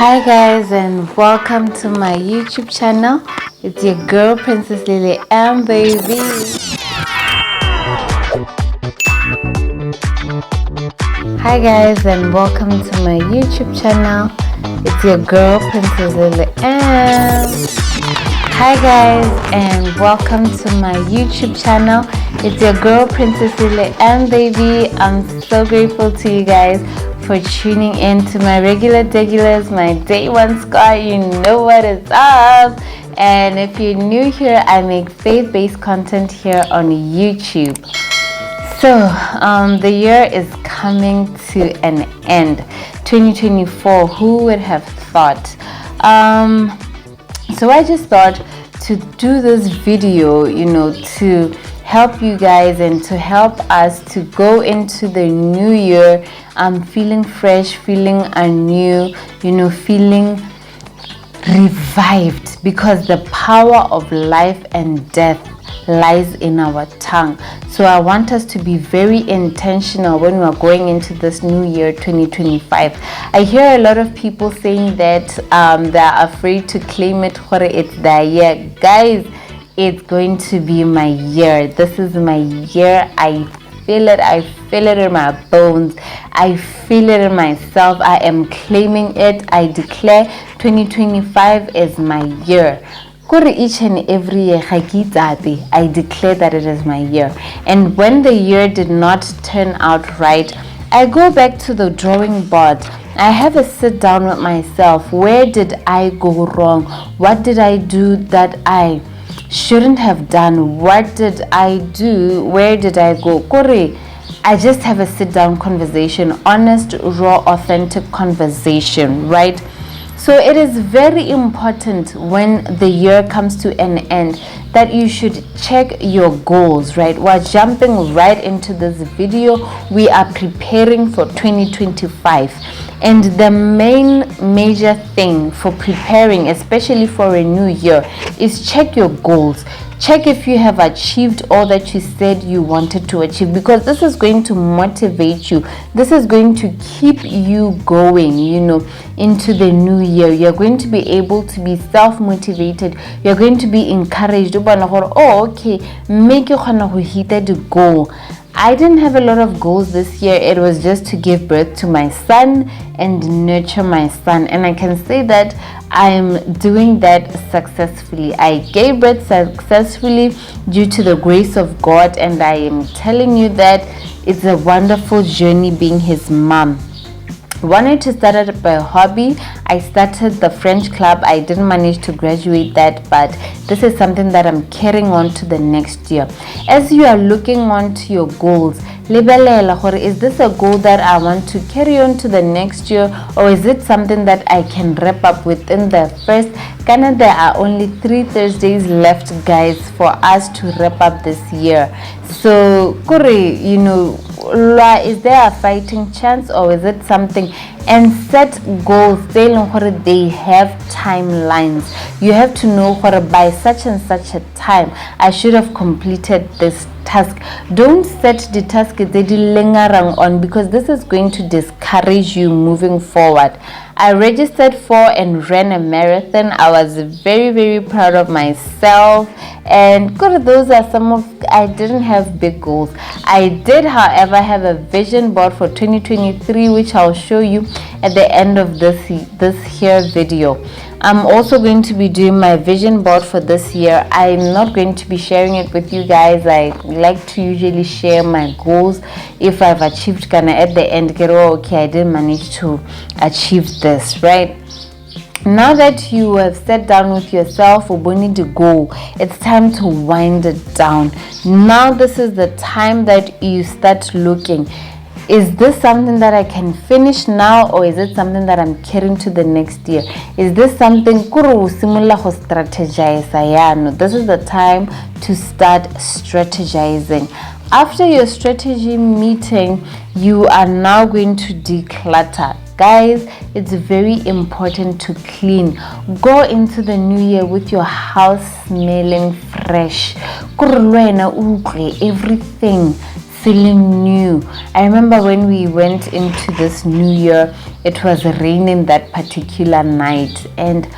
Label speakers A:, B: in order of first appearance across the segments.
A: Hi guys, and welcome to my YouTube channel. It's your girl Princess Lily and baby. Hi guys, and welcome to my YouTube channel. It's your girl Princess Lily and Hi guys, and welcome to my YouTube channel. It's your girl Princess Lily and baby. I'm so grateful to you guys for tuning in to my regulars, my day one squad. You know what is up. And if you're new here, I make faith-based content here on YouTube. So the year is coming to an end. 2024, who would have thought? So I just thought to do this video, to help you guys and to help us to go into the new year feeling fresh, feeling anew, feeling revived, because the power of life and death lies in our tongue. So I want us to be very intentional when we're going into this new year 2025. I hear a lot of people saying that they're afraid to claim it, it's their year. Guys, it's going to be my year. This is my year. I feel it. I feel it in my bones. I feel it in myself. I am claiming it. I declare 2025 is my year. Each and every year, I declare that it is my year. And when the year did not turn out right, I go back to the drawing board. I have a sit down with myself. Where did I go wrong? What did I do that I shouldn't have done? What did I do? Where did I go? I just have a sit down conversation, honest, raw, authentic conversation, right? So it is very important when the year comes to an end that you should check your goals, right? We're jumping right into this video. We are preparing for 2025. And the major thing for preparing, especially for a new year, is check your goals. Check if you have achieved all that you said you wanted to achieve, because this is going to motivate you. This is going to keep you going, into the new year. You're going to be able to be self-motivated. You're going to be encouraged. Oh, okay, make you hit the goal. I didn't have a lot of goals this year. It was just to give birth to my son and nurture my son. And I can say that I'm doing that successfully. I gave birth successfully due to the grace of God. And I am telling you that it's a wonderful journey being his mom. Wanted to start it by hobby. I started the French club. I didn't manage to graduate that, but this is something that I'm carrying on to the next year. As you are looking on to your goals, is this a goal that I want to carry on to the next year, or is it something that I can wrap up within the first? There are only 3 Thursdays left, guys, for us to wrap up this year. So, is there a fighting chance, or is it something? And set goals. They have timelines. You have to know by such and such a time I should have completed this task. Don't set the task on, because this is going to discourage you moving forward. I registered for and ran a marathon. I was very, very proud of myself. And those are I didn't have big goals. I did, however, have a vision board for 2023, which I'll show you at the end of this here video. I'm also going to be doing my vision board for this year. I'm not going to be sharing it with you guys. I like to usually share my goals if I've achieved at the end, okay, I didn't manage to achieve this, right? Now that you have sat down with yourself, to go, it's time to wind it down. Now this is the time that you start looking. Is this something that I can finish now, or is it something that I'm carrying to the next year? Is this something strategize? This is the time to start strategizing. After your strategy meeting, you are now going to declutter. Guys, it's very important to clean. Go into the new year with your house smelling fresh. Everything feeling new. I remember when we went into this new year, it was raining that particular night, and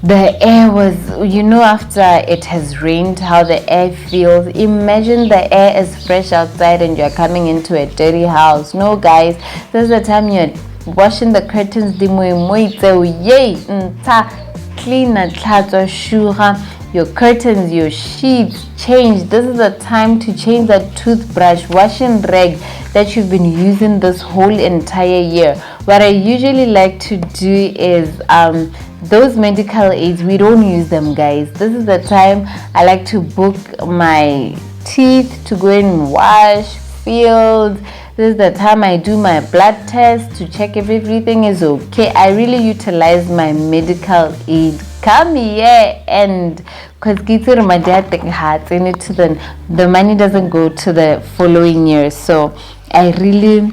A: the air was, after it has rained, how the air feels. Imagine the air is fresh outside and you're coming into a dirty house. No, guys, this is the time you're washing the curtains, clean, your curtains, your sheets, change. This is the time to change that toothbrush, washing rag that you've been using this whole entire year. What I usually like to do is those medical aids, we don't use them, guys. This is the time I like to book my teeth to go and wash, fields. This is the time I do my blood test to check if everything is okay. I really utilize my medical aid. Come here, and because the money doesn't go to the following year. So I really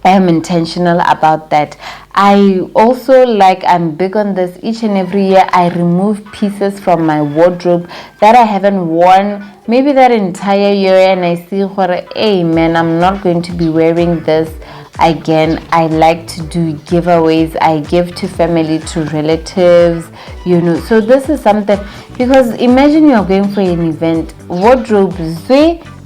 A: am intentional about that. I also I'm big on this. Each and every year I remove pieces from my wardrobe that I haven't worn maybe that entire year, and I see, hey man, I'm not going to be wearing this again. I like to do giveaways. I give to family, to relatives, so this is something, because imagine you're going for an event, wardrobe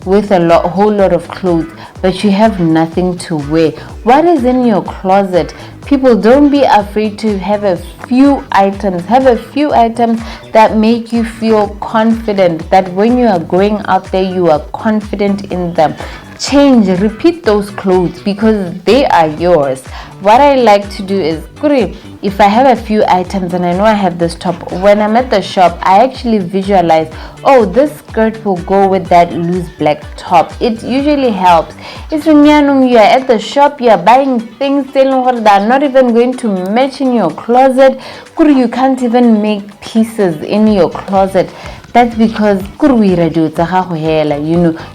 A: with a whole lot of clothes, but you have nothing to wear. What is in your closet? People, don't be afraid to have a few items. Have a few items that make you feel confident, that when you are going out there, you are confident in them. Change, repeat those clothes because they are yours. What I like to do is, if I have a few items and I know I have this top, when I'm at the shop, I actually visualize, oh, this skirt will go with that loose black top. It usually helps. It's when you are at the shop, you are buying things that are not even going to match in your closet. You can't even make pieces in your closet. That's because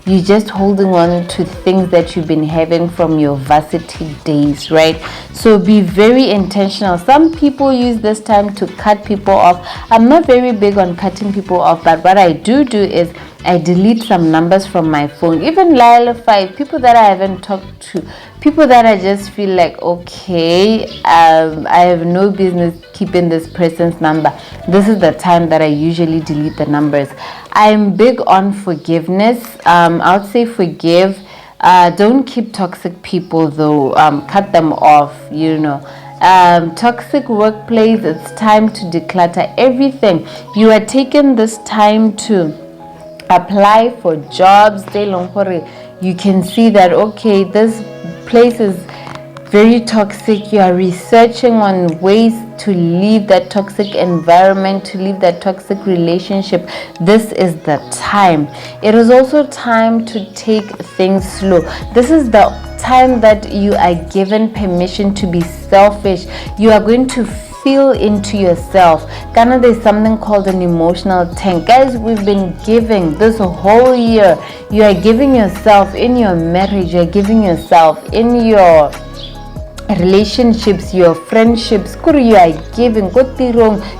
A: you're just holding on to things that you've been having from your varsity days, right? So be very intentional. Some people use this time to cut people off. I'm not very big on cutting people off, but what I do is I delete some numbers from my phone. Even Lila 5, people that I haven't talked to, people that I just feel like, okay, I have no business keeping this person's number. This is the time that I usually delete the numbers. I'm big on forgiveness. I would say forgive. Don't keep toxic people though. Cut them off, toxic workplace, it's time to declutter everything. You are taking this time to apply for jobs. You can see that, okay, this place is very toxic. You are researching on ways to leave that toxic environment, to leave that toxic relationship. This is the time. It is also time to take things slow. This is the time that you are given permission to be selfish. You are going to feel into yourself. There's something called an emotional tank. Guys, we've been giving this whole year. You are giving yourself in your marriage. You are giving yourself in your relationships, your friendships. You are giving.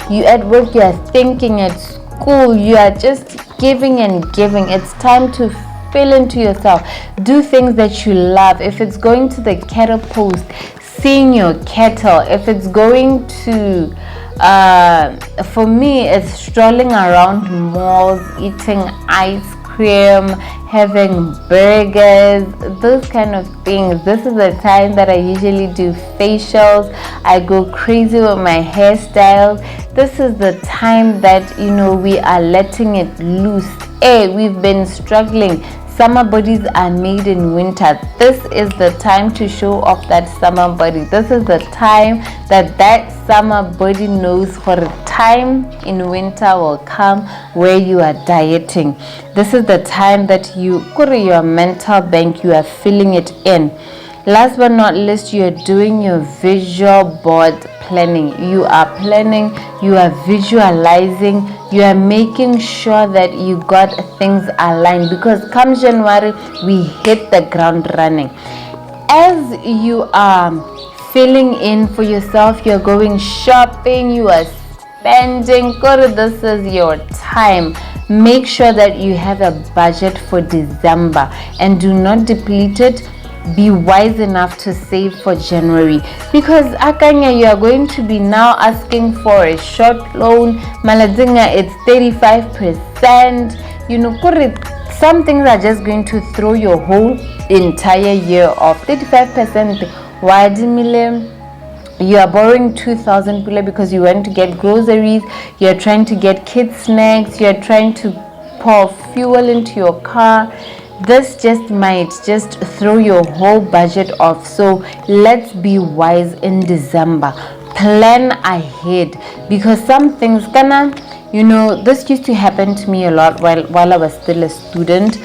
A: You at work, you are thinking, at school, you are just giving and giving. It's time to fill into yourself. Do things that you love. If it's going to the cattle post, seeing your cattle. If it's going to for me, it's strolling around malls, eating ice cream, having burgers, those kind of things. This is the time that I usually do facials. I go crazy with my hairstyles. This is the time that we are letting it loose. We've been struggling. Summer bodies are made in winter. This is the time to show off that summer body. This is the time that summer body knows for a time in winter will come where you are dieting. This is the time that your mental bank, you are filling it in. Last but not least, you are doing your visual board planning. You are planning, you are visualizing, you are making sure that you got things aligned, because come January, we hit the ground running. As you are filling in for yourself, you're going shopping, you are spending. This is your time. Make sure that you have a budget for December and do not deplete it. Be wise enough to save for January, because akanya you are going to be now asking for a short loan. Maladzinga, it's 35%. Some things are just going to throw your whole entire year off. 35%. You are borrowing 2,000 pula because you want to get groceries, you're trying to get kids snacks, you're trying to pour fuel into your car. This just might just throw your whole budget off. So let's be wise in December. Plan ahead, because some things this used to happen to me a lot while I was still a student.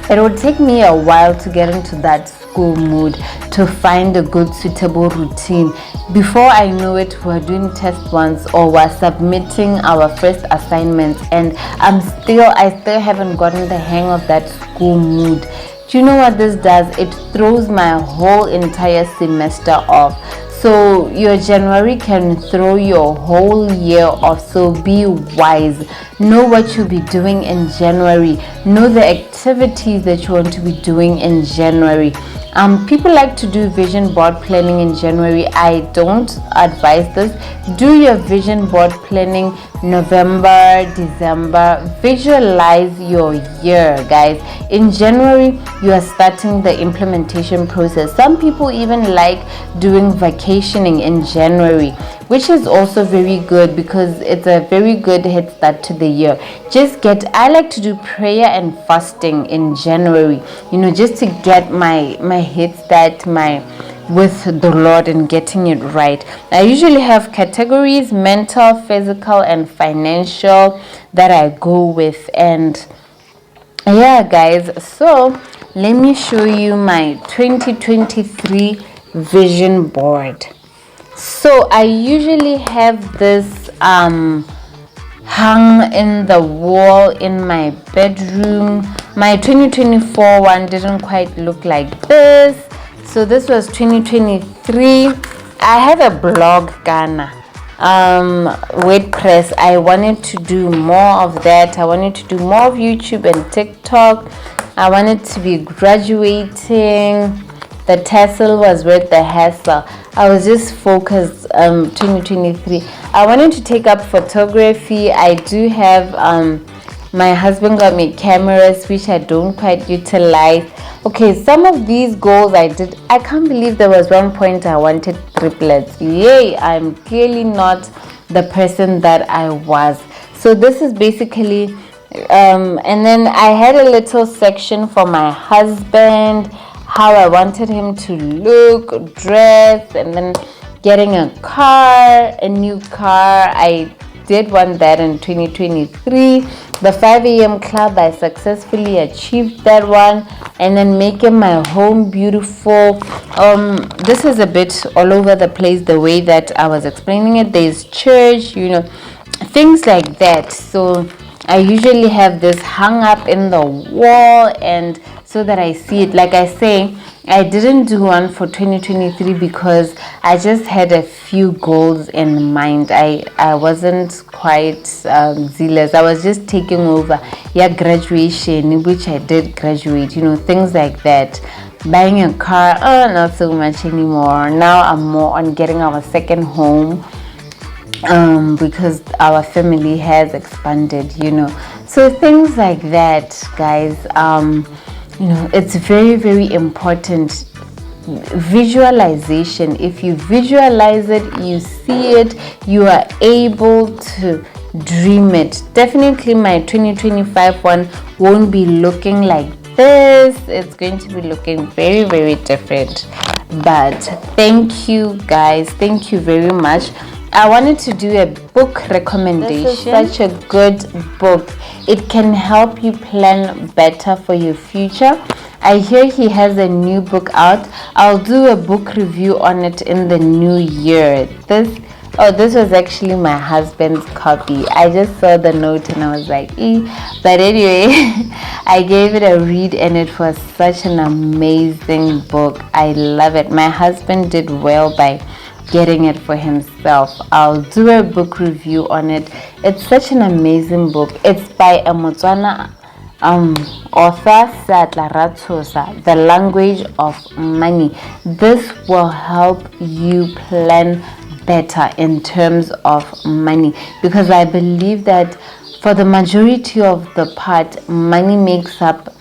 A: It would take me a while to get into that school mood, to find a good suitable routine. Before I know it, we're doing test ones or we're submitting our first assignments, and I still haven't gotten the hang of that school mood. Do you know what this does? It throws my whole entire semester off. So your January can throw your whole year off. So be wise. Know what you'll be doing in January. Know the activities that you want to be doing in January. People like to do vision board planning in January. I don't advise this. Do your vision board planning November, December. Visualize your year, guys. In January, you are starting the implementation process. Some people even like doing vacationing in January, which is also very good because it's a very good head start to the year. I like to do prayer and fasting in January, just to get my head start with the Lord and getting it right. I usually have categories: mental, physical, and financial that I go with. And yeah, guys, so let me show you my 2023 vision board. So I usually have this hung in the wall in my bedroom. My 2024 one didn't quite look like this. So this was 2023. I have a blog, Ghana, WordPress. I wanted to do more of that. I wanted to do more of YouTube and TikTok. I wanted to be graduating. The tassel was worth the hassle. I was just focused. 2023. I wanted to take up photography. I do have my husband got me cameras which I don't quite utilize. Okay, some of these goals I did. I can't believe there was one point I wanted triplets. Yay, I'm clearly not the person that I was. So this is basically and then I had a little section for my husband, how I wanted him to look, dress, and then getting a new car. I did want that in 2023. The 5 a.m. club, I successfully achieved that one. And then making my home beautiful. This is a bit all over the place the way that I was explaining it. There's church, things like that. So I usually have this hung up in the wall, and so that I see it. Like I say, I didn't do one for 2023 because I just had a few goals in mind. I wasn't quite zealous. I was just taking over graduation, which I did graduate, things like that. Buying a car, not so much anymore. Now I'm more on getting our second home, because our family has expanded, so things like that, guys. It's very, very important. Visualization. If you visualize it, you see it, you are able to dream it. Definitely my 2025 one won't be looking like this. It's going to be looking very, very different. But thank you, guys. Thank you very much. I wanted to do a book recommendation. This is such a good book. It can help you plan better for your future. I hear he has a new book out. I'll do a book review on it in the new year. This was actually my husband's copy. I just saw the note and I was like, but anyway, I gave it a read and it was such an amazing book. I love it. My husband did well by getting it for himself. I'll do a book review on it. It's such an amazing book. It's by a Motswana author, Sadla Ratsosa, The Language of Money. This will help you plan better in terms of money, because I believe that for the majority of the part, money makes up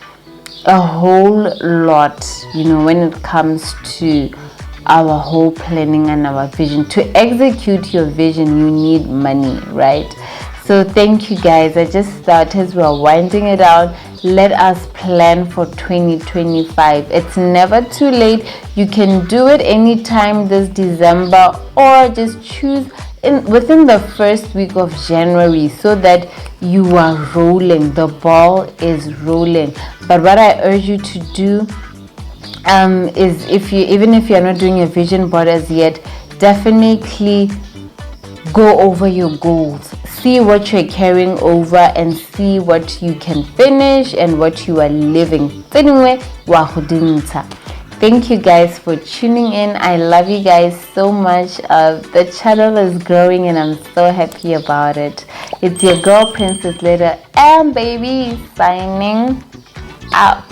A: a whole lot, when it comes to our whole planning and our vision. To execute your vision, you need money, right? So thank you guys. I just thought, as we're winding it down, let us plan for 2025. It's never too late. You can do it anytime this December, or just choose within the first week of January, so that you are rolling. The ball is rolling. But what I urge you to do is, even if you're not doing a vision board as yet, definitely go over your goals. See what you're carrying over and see what you can finish and what you are living. Anyway, thank you guys for tuning in. I love you guys so much. The channel is growing and I'm so happy about it. It's your girl Princess Letter and baby signing out.